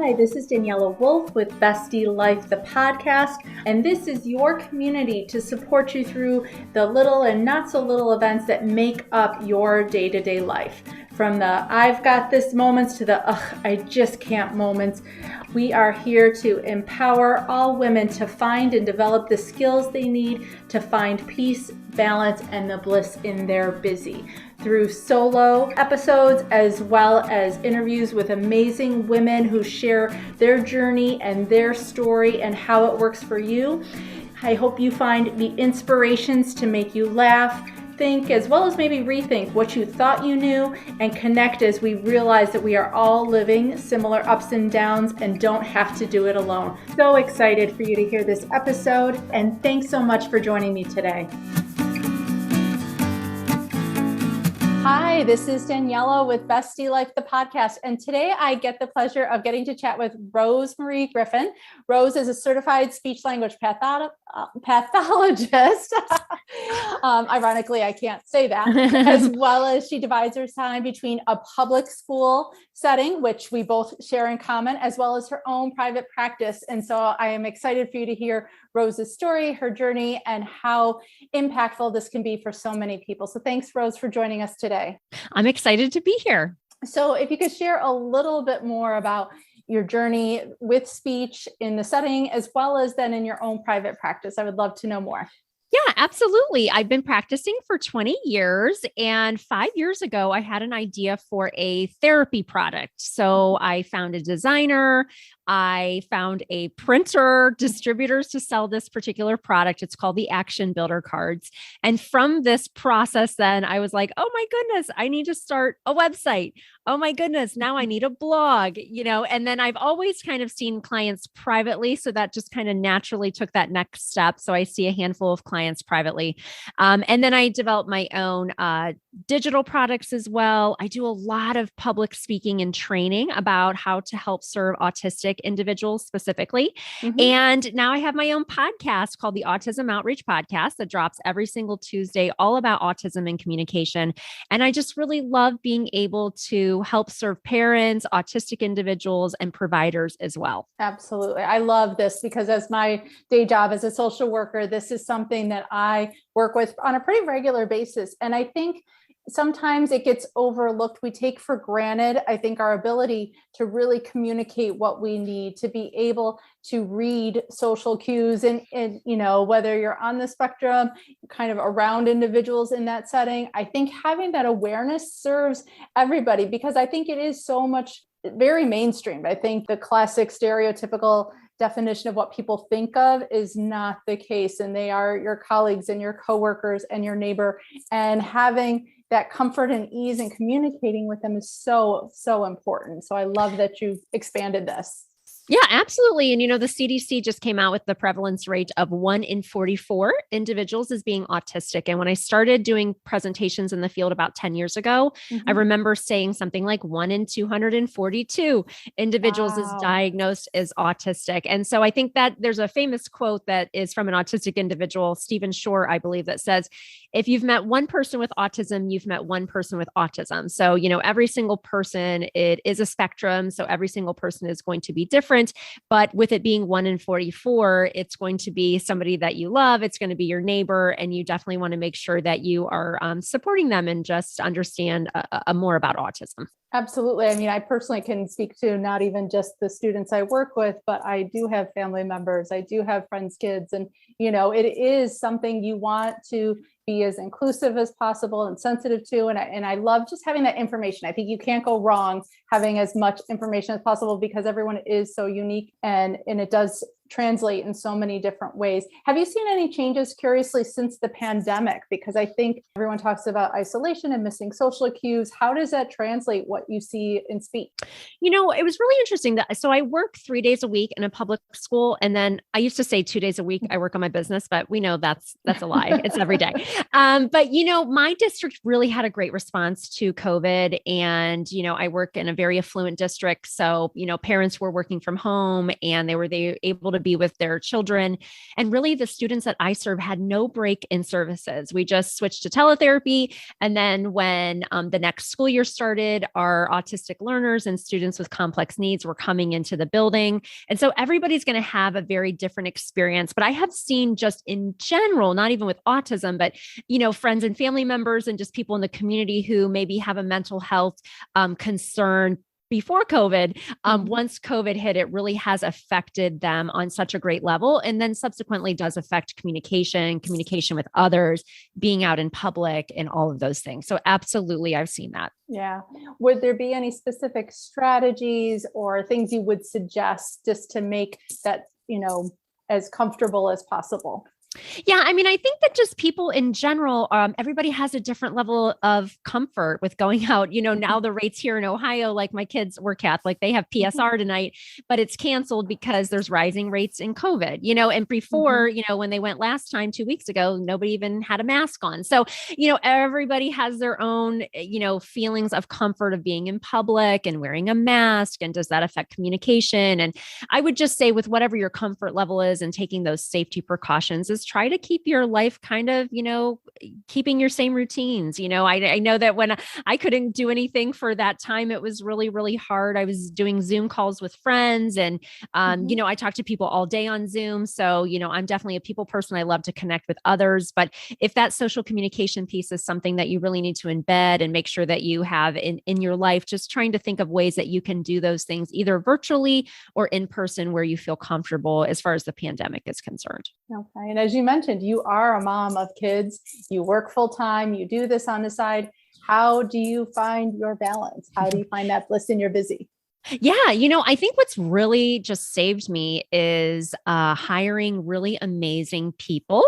Hi, this is Daniela Wolf with Bestie Life, the podcast, and this is your community to support you through the little and not so little events that make up your day-to-day life. From the I've got this moments to the I just can't moments. We are here to empower all women to find and develop the skills they need to find peace, balance, and the bliss in their busy. Through solo episodes as well as interviews with amazing women who share their journey and their story and how it works for you. I hope you find the inspirations to make you laugh, think, as well as maybe rethink what you thought you knew, and connect as we realize that we are all living similar ups and downs and don't have to do it alone. So excited for you to hear this episode, and thanks so much for joining me today. Hi, this is Daniela with Bestie Life, the podcast, and today I get the pleasure of getting to chat with Rosemarie Griffin. Rose is a certified speech language pathologist. Ironically, I can't say that, as well as she divides her time between a public school setting, which we both share in common, as well as her own private practice. And so I am excited for you to hear Rose's story, her journey, and how impactful this can be for so many people. So thanks, Rose, for joining us today. I'm excited to be here. So if you could share a little bit more about your journey with speech in the setting, as well as then in your own private practice, I would love to know more. Yeah, absolutely. I've been practicing for 20 years, and 5 years ago, I had an idea for a therapy product. So I found a designer, I found a printer, distributors to sell this particular product. It's called the Action Builder cards. And from this process, then I was like, oh my goodness, I need to start a website. Oh my goodness, now I need a blog, and then I've always kind of seen clients privately. So that just kind of naturally took that next step. So I see a handful of clients privately. And then I developed my own digital products as well. I do a lot of public speaking and training about how to help serve autistic individuals specifically. Mm-hmm. And now I have my own podcast called the Autism Outreach Podcast that drops every single Tuesday, all about autism and communication. And I just really love being able to help serve parents, autistic individuals, and providers as well. Absolutely. I love this because as my day job as a social worker, this is something that I work with on a pretty regular basis. And I think sometimes it gets overlooked. We take for granted, I think, our ability to really communicate what we need, to be able to read social cues and whether you're on the spectrum, kind of around individuals in that setting. I think having that awareness serves everybody because I think it is so much very mainstream. I think the classic stereotypical definition of what people think of is not the case. And they are your colleagues and your coworkers and your neighbor, and having that comfort and ease in communicating with them is so, so important. So I love that you've expanded this. Yeah, absolutely. And, the CDC just came out with the prevalence rate of 1 in 44 individuals as being autistic. And when I started doing presentations in the field about 10 years ago, I remember saying something like 1 in 242 individuals is diagnosed as autistic. And so I think that there's a famous quote that is from an autistic individual, Stephen Shore, I believe, that says, if you've met one person with autism, you've met one person with autism. So, every single person, it is a spectrum. So every single person is going to be different. But with it being 1 in 44, it's going to be somebody that you love. It's going to be your neighbor. And you definitely want to make sure that you are supporting them and just understand more about autism. Absolutely. I mean, I personally can speak to not even just the students I work with, but I do have family members. I do have friends' kids. And, it is something you want to be as inclusive as possible and sensitive to. And I love just having that information. I think you can't go wrong having as much information as possible because everyone is so unique and it does translate in so many different ways. Have you seen any changes, curiously, since the pandemic? Because I think everyone talks about isolation and missing social cues. How does that translate what you see in speech? It was really interesting so I work 3 days a week in a public school. And then I used to say 2 days a week, I work on my business, but we know that's a lie. It's every day. But my district really had a great response to COVID. And, I work in a very affluent district. So, parents were working from home and they were able to to be with their children. And really the students that I serve had no break in services. We just switched to teletherapy. And then when the next school year started, our autistic learners and students with complex needs were coming into the building. And so everybody's going to have a very different experience. But I have seen just in general, not even with autism, but, friends and family members and just people in the community who maybe have a mental health concern before COVID. Once COVID hit, it really has affected them on such a great level. And then subsequently does affect communication with others, being out in public and all of those things. So absolutely, I've seen that. Yeah. Would there be any specific strategies or things you would suggest just to make that, as comfortable as possible? Yeah. I mean, I think that just people in general, everybody has a different level of comfort with going out. Now the rates here in Ohio, like my kids were Catholic, they have PSR tonight, but it's canceled because there's rising rates in COVID, and before, when they went last time 2 weeks ago, nobody even had a mask on. So, everybody has their own, feelings of comfort of being in public and wearing a mask. And does that affect communication? And I would just say with whatever your comfort level is and taking those safety precautions is try to keep your life kind of, keeping your same routines. I know that when I couldn't do anything for that time, it was really, really hard. I was doing Zoom calls with friends and, I talk to people all day on Zoom. So, I'm definitely a people person. I love to connect with others, but if that social communication piece is something that you really need to embed and make sure that you have in your life, just trying to think of ways that you can do those things either virtually or in person where you feel comfortable as far as the pandemic is concerned. Okay. And as you mentioned, you are a mom of kids, you work full time, you do this on the side. How do you find your balance? How do you find that bliss in your busy? Yeah. I think what's really just saved me is hiring really amazing people,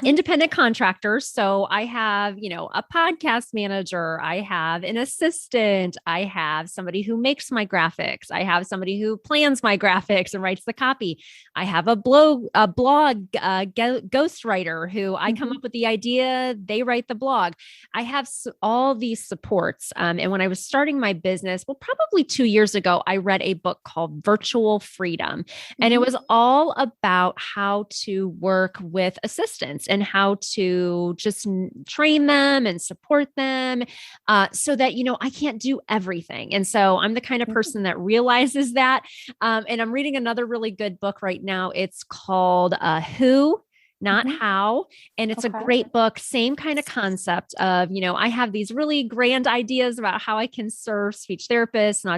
independent contractors. So I have, a podcast manager, I have an assistant, I have somebody who makes my graphics, I have somebody who plans my graphics and writes the copy. I have a blog ghostwriter who I come up with the idea, they write the blog. I have all these supports. And when I was starting my business, probably 2 years ago, I read a book called Virtual Freedom, and it was all about how to work with assistants and how to just train them and support them so that, I can't do everything. And so I'm the kind of person that realizes that. And I'm reading another really good book right now. It's called Who, Not How. And it's a great book, same kind of concept of, I have these really grand ideas about how I can serve speech therapists and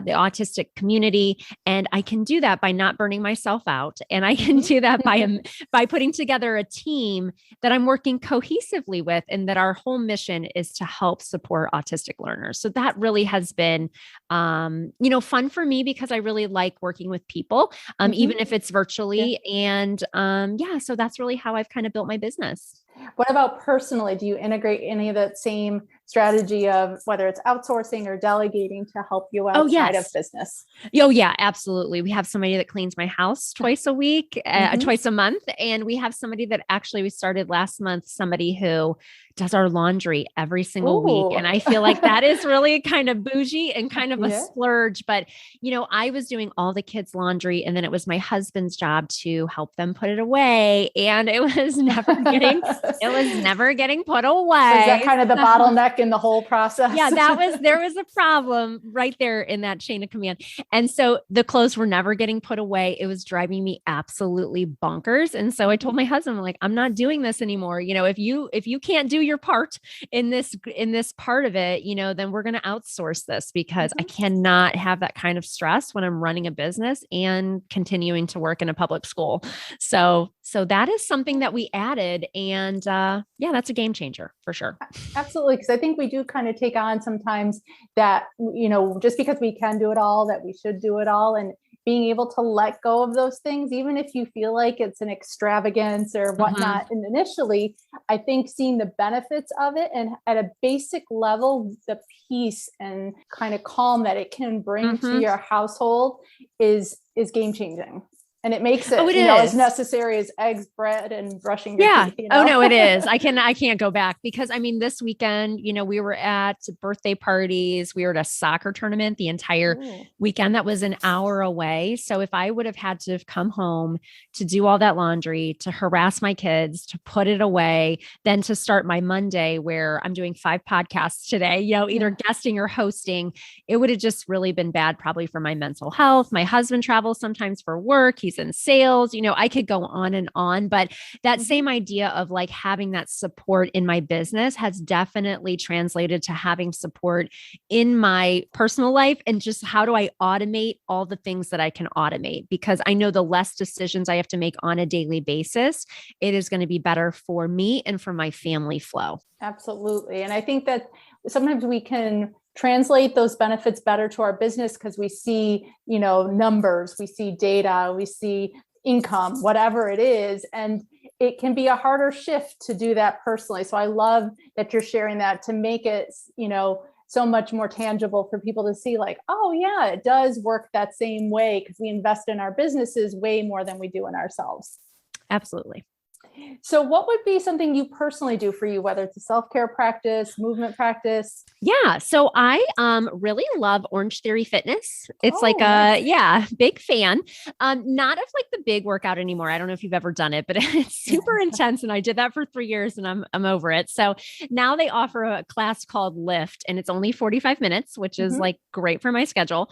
the autistic community. And I can do that by not burning myself out. And I can do that by putting together a team that I'm working cohesively with, and that our whole mission is to help support autistic learners. So that really has been, fun for me because I really like working with people, even if it's virtually. And, so that's really how I've kind of built my business. What about personally? Do you integrate any of that same strategy of whether it's outsourcing or delegating to help you outside of business? Oh yeah, absolutely. We have somebody that cleans my house twice a week, twice a month. And we have somebody that we started last month, somebody who does our laundry every single week. And I feel like that is really kind of bougie and kind of a splurge. But, I was doing all the kids' laundry, and then it was my husband's job to help them put it away. And it was never getting put away. So is that kind of the bottleneck in the whole process? Yeah, there was a problem right there in that chain of command. And so the clothes were never getting put away. It was driving me absolutely bonkers. And so I told my husband, I'm not doing this anymore. If you can't do your part in this part of it, then we're going to outsource this because I cannot have that kind of stress when I'm running a business and continuing to work in a public school. So that is something that we added. And that's a game changer for sure. Absolutely. Because I think we do kind of take on sometimes that, just because we can do it all, that we should do it all. And being able to let go of those things, even if you feel like it's an extravagance or whatnot. And initially, I think seeing the benefits of it and at a basic level, the peace and kind of calm that it can bring to your household is game changing. And it makes it, as necessary as eggs, bread, and brushing your teeth. Oh no, it is. I can't go back because this weekend, we were at birthday parties. We were at a soccer tournament the entire weekend that was an hour away. So if I would have had to have come home to do all that laundry, to harass my kids, to put it away, then to start my Monday where I'm doing 5 podcasts today, either guesting or hosting, it would have just really been bad probably for my mental health. My husband travels sometimes for work. He's in sales, I could go on and on, but that same idea of like having that support in my business has definitely translated to having support in my personal life. And just how do I automate all the things that I can automate? Because I know the less decisions I have to make on a daily basis, it is going to be better for me and for my family flow. Absolutely. And I think that sometimes we can translate those benefits better to our business because we see, numbers, we see data, we see income, whatever it is. And it can be a harder shift to do that personally. So I love that you're sharing that to make it, so much more tangible for people to see like, oh yeah, it does work that same way because we invest in our businesses way more than we do in ourselves. Absolutely. So what would be something you personally do for you, whether it's a self-care practice, movement practice? Yeah. So I really love Orange Theory Fitness. It's nice. Big fan. Not of like the big workout anymore. I don't know if you've ever done it, but it's super intense. And I did that for 3 years and I'm over it. So now they offer a class called Lift and it's only 45 minutes, which is like great for my schedule.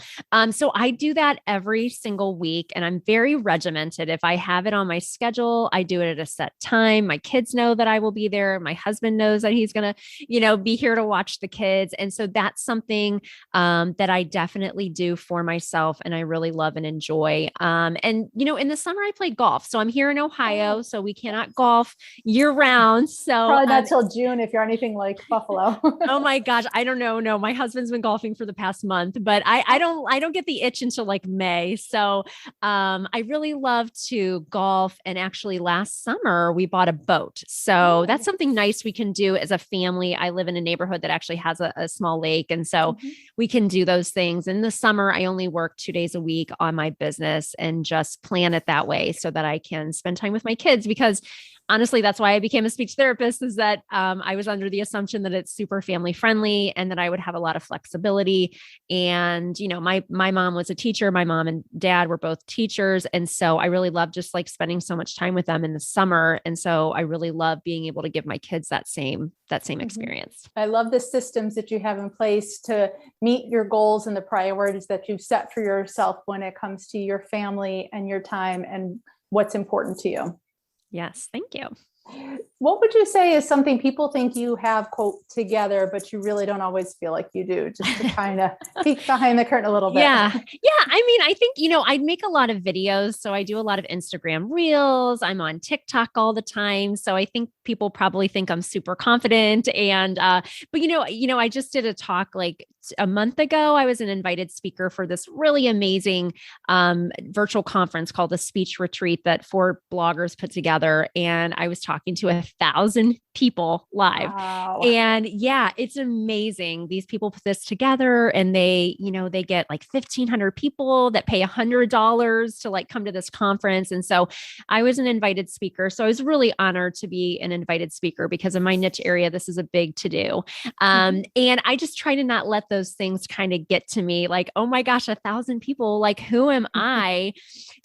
So I do that every single week and I'm very regimented. If I have it on my schedule, I do it at a set time. My kids know that I will be there. My husband knows that he's going to, be here to watch the kids. And so that's something that I definitely do for myself and I really love and enjoy. And, in the summer I play golf. So I'm here in Ohio, so we cannot golf year round. So probably not till June if you're anything like Buffalo. Oh my gosh. I don't know. No, my husband's been golfing for the past month, but I don't get the itch until like May. So I really love to golf. And actually last summer we bought a boat. So that's something nice we can do as a family. I live in a neighborhood that actually has a small lake. And so we can do those things. In the summer, I only work 2 days a week on my business and just plan it that way so that I can spend time with my kids because honestly, that's why I became a speech therapist is that I was under the assumption that it's super family friendly and that I would have a lot of flexibility. And, my mom was a teacher. My mom and dad were both teachers. And so I really love just like spending so much time with them in the summer. And so I really love being able to give my kids that same experience. I love the systems that you have in place to meet your goals and the priorities that you've set for yourself when it comes to your family and your time and what's important to you. Yes. Thank you. What would you say is something people think you have, quote, together, but you really don't always feel like you do, just to kind of peek behind the curtain a little bit? Yeah. I mean, I think, I make a lot of videos. So I do a lot of Instagram reels. I'm on TikTok all the time. So I think people probably think I'm super confident. And, but I just did a talk like a month ago. I was an invited speaker for this really amazing virtual conference called the Speech Retreat that 4 bloggers put together. And I was talking to 1,000 people live. Wow. And it's amazing. These people put this together and they get like 1,500 people that pay $100 to like come to this conference. And so I was an invited speaker. So I was really honored to be an invited speaker because in my niche area, this is a big to do. And I just try to not let those things kind of get to me like, oh my gosh, 1,000 people, like who am I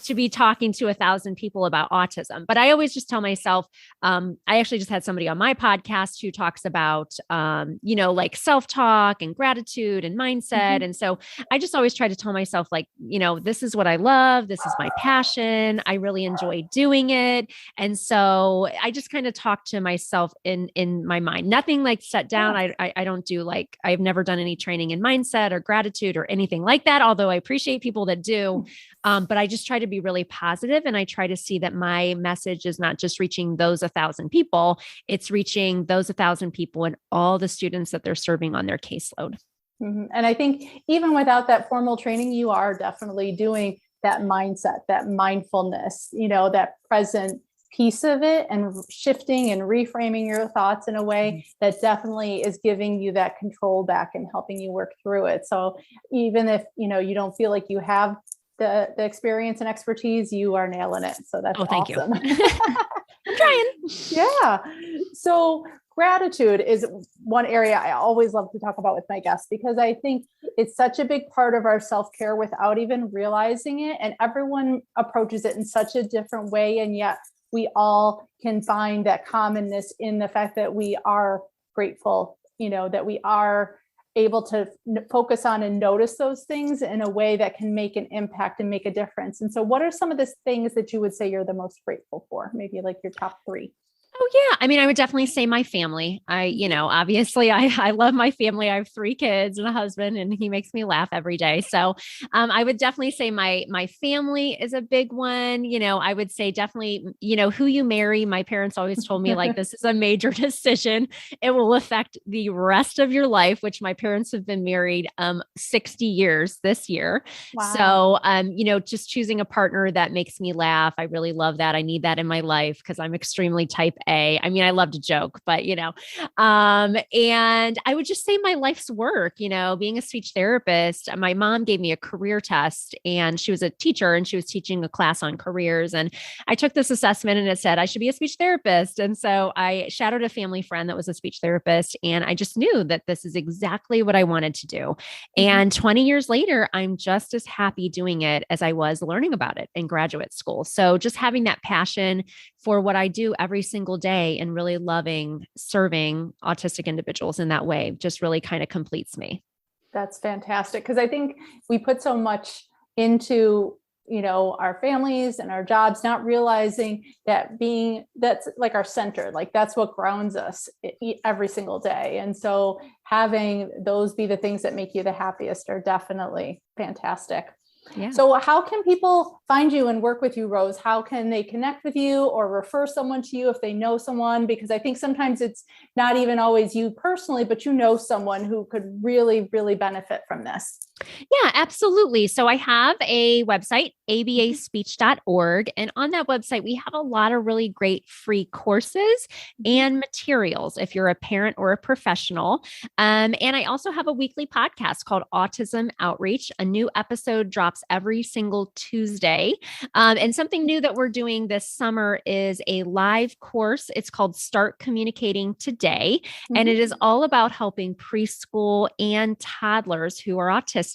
to be talking to 1,000 people about autism? But I always just tell myself, I actually just had somebody on my podcast who talks about, like self-talk and gratitude and mindset. And so I just always try to tell myself like, this is what I love. This is my passion. I really enjoy doing it. And so I just kind of talk to myself in my mind, nothing like set down. I don't do like, I've never done any training in mindset or gratitude or anything like that. Although I appreciate people that do, but I just try to be really positive and I try to see that my message is not just reaching those 1,000 people, it's reaching those 1,000 people and all the students that they're serving on their caseload. And I think even without that formal training, you are definitely doing that mindset, that mindfulness, that present piece of it and shifting and reframing your thoughts in a way that definitely is giving you that control back and helping you work through it. So even if, you don't feel like you have the experience and expertise, you are nailing it. So that's thank awesome. you. I'm trying. Yeah. So gratitude is one area I always love to talk about with my guests, because I think it's such a big part of our self-care without even realizing it. And everyone approaches it in such a different way. And yet we all can find that commonness in the fact that we are grateful, that we are able to focus on and notice those things in a way that can make an impact and make a difference. And so what are some of the things that you would say you're the most grateful for? Maybe like your top 3. Oh yeah. I mean, I would definitely say my family. Obviously I love my family. I have 3 kids and a husband, and he makes me laugh every day. So, I would definitely say my family is a big one. I would say definitely, who you marry. My parents always told me like, this is a major decision. It will affect the rest of your life, which my parents have been married, 60 years this year. Wow. So, just choosing a partner that makes me laugh. I really love that. I need that in my life because I'm extremely type A. I mean, I love to joke, but and I would just say my life's work, being a speech therapist. My mom gave me a career test, and she was a teacher and she was teaching a class on careers. And I took this assessment and it said I should be a speech therapist. And so I shadowed a family friend that was a speech therapist. And I just knew that this is exactly what I wanted to do. And 20 years later, I'm just as happy doing it as I was learning about it in graduate school. So just having that passion for what I do every single day and really loving serving autistic individuals in that way just really kind of completes me. That's fantastic. Because I think we put so much into, our families and our jobs, not realizing that that's like our center, like that's what grounds us every single day. And so having those be the things that make you the happiest are definitely fantastic. Yeah. So how can people find you and work with you, Rose? How can they connect with you or refer someone to you if they know someone? Because I think sometimes it's not even always you personally, but someone who could really, really benefit from this. Yeah, absolutely. So I have a website, abaspeech.org. And on that website, we have a lot of really great free courses and materials if you're a parent or a professional. And I also have a weekly podcast called Autism Outreach. A new episode drops every single Tuesday. And something new that we're doing this summer is a live course. It's called Start Communicating Today. And it is all about helping preschool and toddlers who are autistic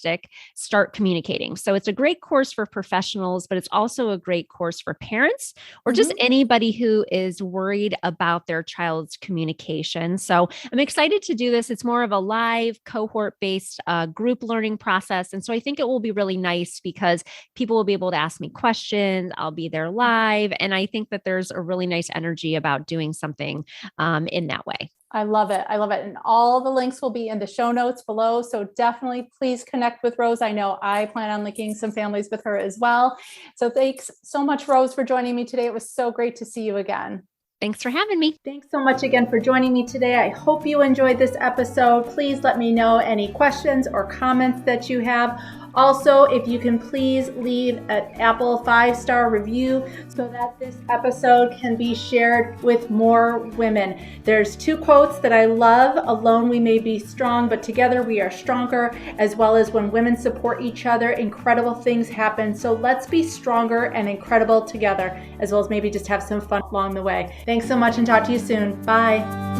start communicating. So it's a great course for professionals, but it's also a great course for parents or just anybody who is worried about their child's communication. So I'm excited to do this. It's more of a live cohort-based group learning process. And so I think it will be really nice because people will be able to ask me questions. I'll be there live. And I think that there's a really nice energy about doing something in that way. I love it. I love it. And all the links will be in the show notes below. So definitely please connect with Rose. I know I plan on linking some families with her as well. So thanks so much, Rose, for joining me today. It was so great to see you again. Thanks for having me. Thanks so much again for joining me today. I hope you enjoyed this episode. Please let me know any questions or comments that you have. Also, if you can please leave an Apple 5-star review so that this episode can be shared with more women. There's 2 quotes that I love. Alone we may be strong, but together we are stronger, as well as when women support each other, incredible things happen. So let's be stronger and incredible together, as well as maybe just have some fun along the way. Thanks so much and talk to you soon. Bye.